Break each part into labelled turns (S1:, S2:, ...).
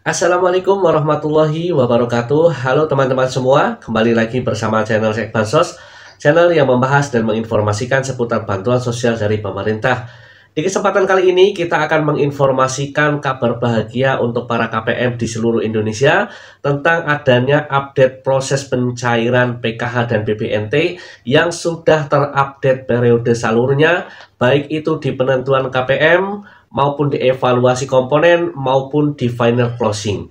S1: Assalamualaikum warahmatullahi wabarakatuh. Halo teman-teman semua, kembali lagi bersama channel Cek Bansos, channel yang membahas dan menginformasikan seputar bantuan sosial dari pemerintah. Di kesempatan kali ini kita akan menginformasikan kabar bahagia untuk para KPM di seluruh Indonesia tentang adanya update proses pencairan PKH dan BPNT yang sudah terupdate periode salurnya, baik itu di penentuan KPM maupun di evaluasi komponen maupun di final closing.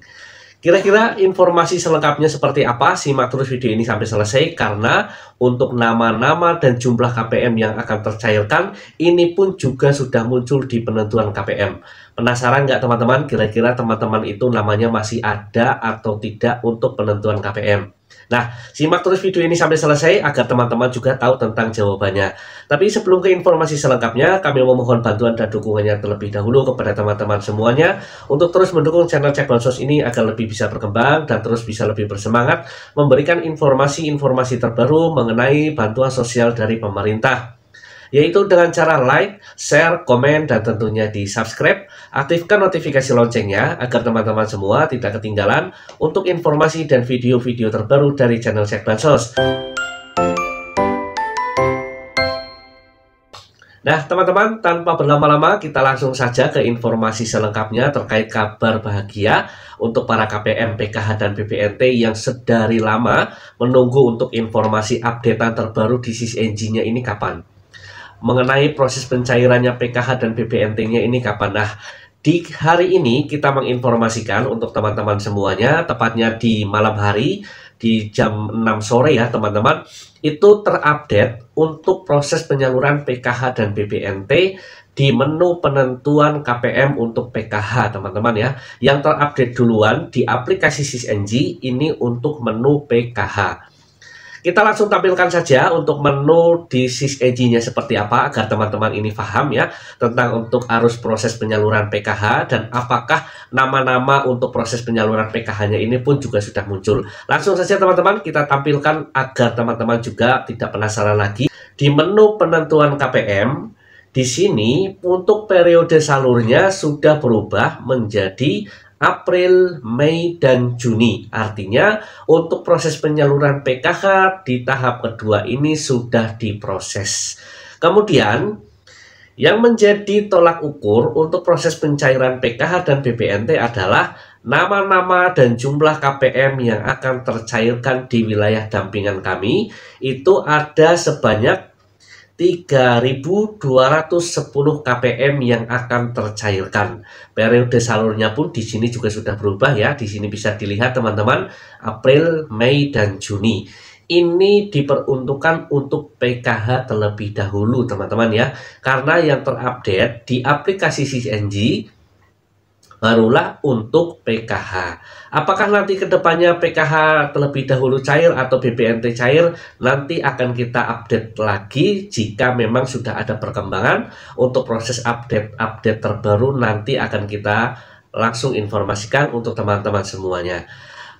S1: Kira-kira informasi selengkapnya seperti apa? Simak terus video ini sampai selesai karena untuk nama-nama dan jumlah KPM yang akan tercairkan ini pun juga sudah muncul di penentuan KPM. Penasaran nggak teman-teman? Kira-kira teman-teman itu namanya masih ada atau tidak untuk penentuan KPM? Nah, simak terus video ini sampai selesai agar teman-teman juga tahu tentang jawabannya. Tapi sebelum ke informasi selengkapnya, kami memohon bantuan dan dukungannya terlebih dahulu kepada teman-teman semuanya untuk terus mendukung channel Cek Bansos ini agar lebih bisa berkembang dan terus bisa lebih bersemangat memberikan informasi-informasi terbaru mengenai bantuan sosial dari pemerintah, yaitu dengan cara like, share, komen, dan tentunya di subscribe. Aktifkan notifikasi loncengnya agar teman-teman semua tidak ketinggalan untuk informasi dan video-video terbaru dari channel Cek Bansos. Nah teman-teman, tanpa berlama-lama kita langsung saja ke informasi selengkapnya terkait kabar bahagia untuk para KPM, PKH, dan BPNT yang sedari lama menunggu untuk informasi updatean terbaru di SISNG-nya ini kapan. Mengenai proses pencairannya PKH dan BPNT-nya ini kapan. Nah, di hari ini kita menginformasikan untuk teman-teman semuanya, tepatnya di malam hari, di jam 6 sore ya teman-teman, itu terupdate untuk proses penyaluran PKH dan BPNT di menu penentuan KPM untuk PKH teman-teman ya. Yang terupdate duluan di aplikasi SISNG ini untuk menu PKH. Kita langsung tampilkan saja untuk menu di SISNG-nya seperti apa agar teman-teman ini paham ya tentang untuk arus proses penyaluran PKH dan apakah nama-nama untuk proses penyaluran PKH-nya ini pun juga sudah muncul. Langsung saja teman-teman kita tampilkan agar teman-teman juga tidak penasaran lagi. Di menu penentuan KPM, di sini untuk periode salurnya sudah berubah menjadi April, Mei, dan Juni. Artinya untuk proses penyaluran PKH di tahap kedua ini sudah diproses. Kemudian yang menjadi tolak ukur untuk proses pencairan PKH dan BPNT adalah nama-nama dan jumlah KPM yang akan tercairkan di wilayah dampingan kami. Itu ada sebanyak 3.210 KPM yang akan tercairkan. Periode salurnya pun di sini juga sudah berubah ya. Di sini bisa dilihat teman-teman, April, Mei, dan Juni. Ini diperuntukkan untuk PKH terlebih dahulu teman-teman ya. Karena yang terupdate di aplikasi SISNG barulah untuk PKH. Apakah nanti kedepannya PKH terlebih dahulu cair atau BPNT cair, nanti akan kita update lagi jika memang sudah ada perkembangan. Untuk proses update terbaru nanti akan kita langsung informasikan untuk teman-teman semuanya.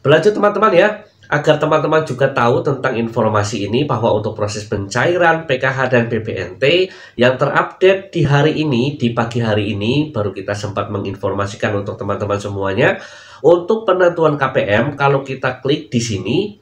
S1: Berlanjut teman-teman ya, agar teman-teman juga tahu tentang informasi ini bahwa untuk proses pencairan PKH dan BPNT yang terupdate di hari ini, di pagi hari ini, baru kita sempat menginformasikan untuk teman-teman semuanya. Untuk penentuan KPM, kalau kita klik di sini,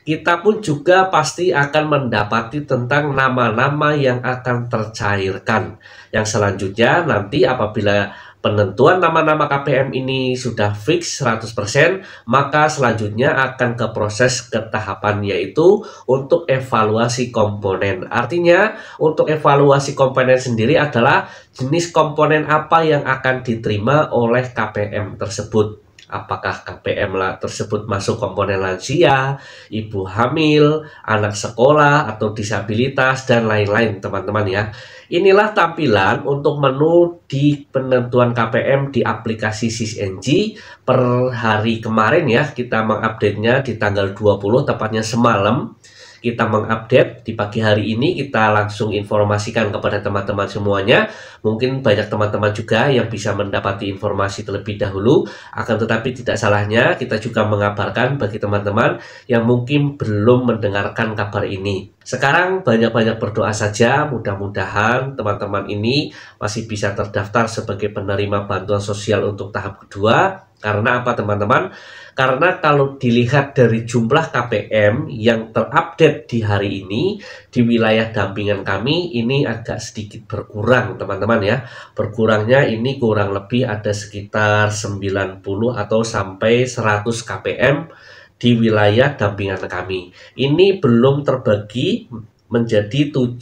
S1: kita pun juga pasti akan mendapati tentang nama-nama yang akan tercairkan. Yang selanjutnya nanti apabila penentuan nama-nama KPM ini sudah fix 100%, maka selanjutnya akan ke proses ketahapan yaitu untuk evaluasi komponen. Artinya untuk evaluasi komponen sendiri adalah jenis komponen apa yang akan diterima oleh KPM tersebut. Apakah KPM tersebut masuk komponen lansia, ibu hamil, anak sekolah, atau disabilitas, dan lain-lain teman-teman ya. Inilah tampilan untuk menu di penentuan KPM di aplikasi SISNG per hari kemarin ya. Kita mengupdate-nya di tanggal 20, tepatnya semalam. Kita mengupdate di pagi hari ini, kita langsung informasikan kepada teman-teman semuanya. Mungkin banyak teman-teman juga yang bisa mendapati informasi terlebih dahulu, akan tetapi tidak salahnya kita juga mengabarkan bagi teman-teman yang mungkin belum mendengarkan kabar ini. Sekarang banyak-banyak berdoa saja, mudah-mudahan teman-teman ini masih bisa terdaftar sebagai penerima bantuan sosial untuk tahap kedua. Karena apa teman-teman? Karena kalau dilihat dari jumlah KPM yang terupdate di hari ini di wilayah dampingan kami, ini agak sedikit berkurang teman-teman ya. Berkurangnya ini kurang lebih ada sekitar 90 atau sampai 100 KPM di wilayah dampingan kami. Ini belum terbagi menjadi 7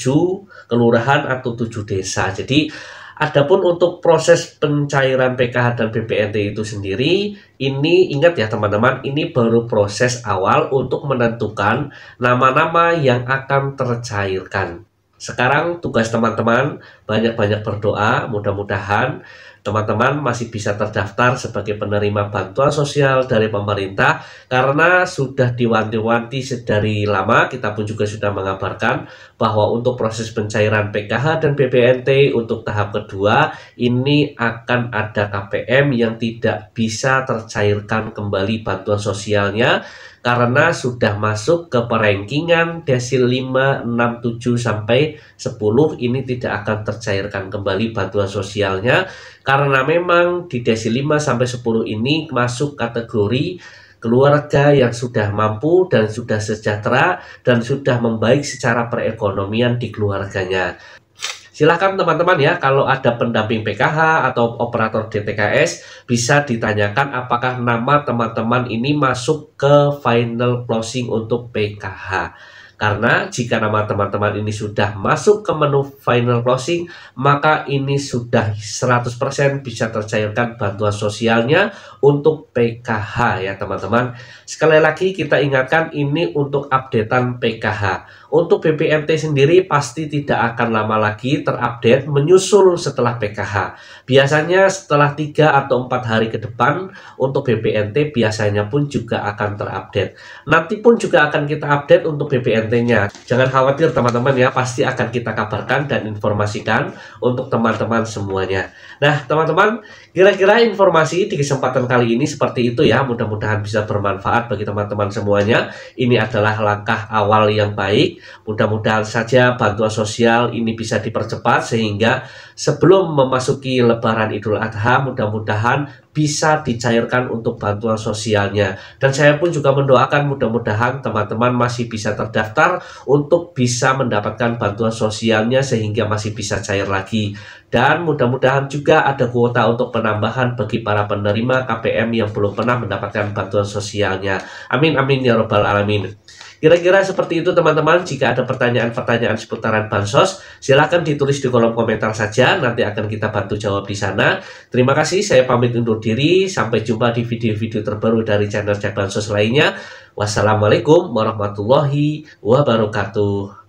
S1: kelurahan atau 7 desa. Jadi adapun untuk proses pencairan PKH dan BPNT itu sendiri, ini ingat ya teman-teman, ini baru proses awal untuk menentukan nama-nama yang akan tercairkan. Sekarang tugas teman-teman banyak-banyak berdoa, mudah-mudahan teman-teman masih bisa terdaftar sebagai penerima bantuan sosial dari pemerintah, karena sudah diwanti-wanti sedari lama. Kita pun juga sudah mengabarkan bahwa untuk proses pencairan PKH dan BPNT untuk tahap kedua ini akan ada KPM yang tidak bisa tercairkan kembali bantuan sosialnya karena sudah masuk ke perankingan desil 5, 6, 7 sampai 10. Ini tidak akan tercairkan kembali bantuan sosialnya karena memang di desil 5 sampai 10 ini masuk kategori keluarga yang sudah mampu dan sudah sejahtera dan sudah membaik secara perekonomian di keluarganya. Silahkan teman-teman ya, kalau ada pendamping PKH atau operator DTKS, bisa ditanyakan apakah nama teman-teman ini masuk ke final closing untuk PKH. Karena jika nama teman-teman ini sudah masuk ke menu final closing, maka ini sudah 100% bisa tercairkan bantuan sosialnya untuk PKH ya teman-teman. Sekali lagi kita ingatkan, ini untuk updatean PKH. Untuk BPNT sendiri pasti tidak akan lama lagi terupdate, menyusul setelah PKH. Biasanya setelah 3 atau 4 hari ke depan untuk BPNT biasanya pun juga akan terupdate. Nanti pun juga akan kita update untuk BPNT-nya. Jangan khawatir teman-teman ya, pasti akan kita kabarkan dan informasikan untuk teman-teman semuanya. Nah teman-teman, kira-kira informasi di kesempatan kali ini seperti itu ya. Mudah-mudahan bisa bermanfaat bagi teman-teman semuanya. Ini adalah langkah awal yang baik. Mudah-mudahan saja bantuan sosial ini bisa dipercepat sehingga sebelum memasuki Lebaran Idul Adha mudah-mudahan bisa dicairkan untuk bantuan sosialnya. Dan saya pun juga mendoakan mudah-mudahan teman-teman masih bisa terdaftar untuk bisa mendapatkan bantuan sosialnya sehingga masih bisa cair lagi. Dan mudah-mudahan juga ada kuota untuk penambahan bagi para penerima KPM yang belum pernah mendapatkan bantuan sosialnya. Amin amin ya robbal alamin. Kira-kira seperti itu teman-teman. Jika ada pertanyaan-pertanyaan seputaran bansos, silahkan ditulis di kolom komentar saja. Nanti akan kita bantu jawab di sana. Terima kasih, saya pamit undur diri. Sampai jumpa di video-video terbaru dari channel Cek Bansos lainnya. Wassalamualaikum warahmatullahi wabarakatuh.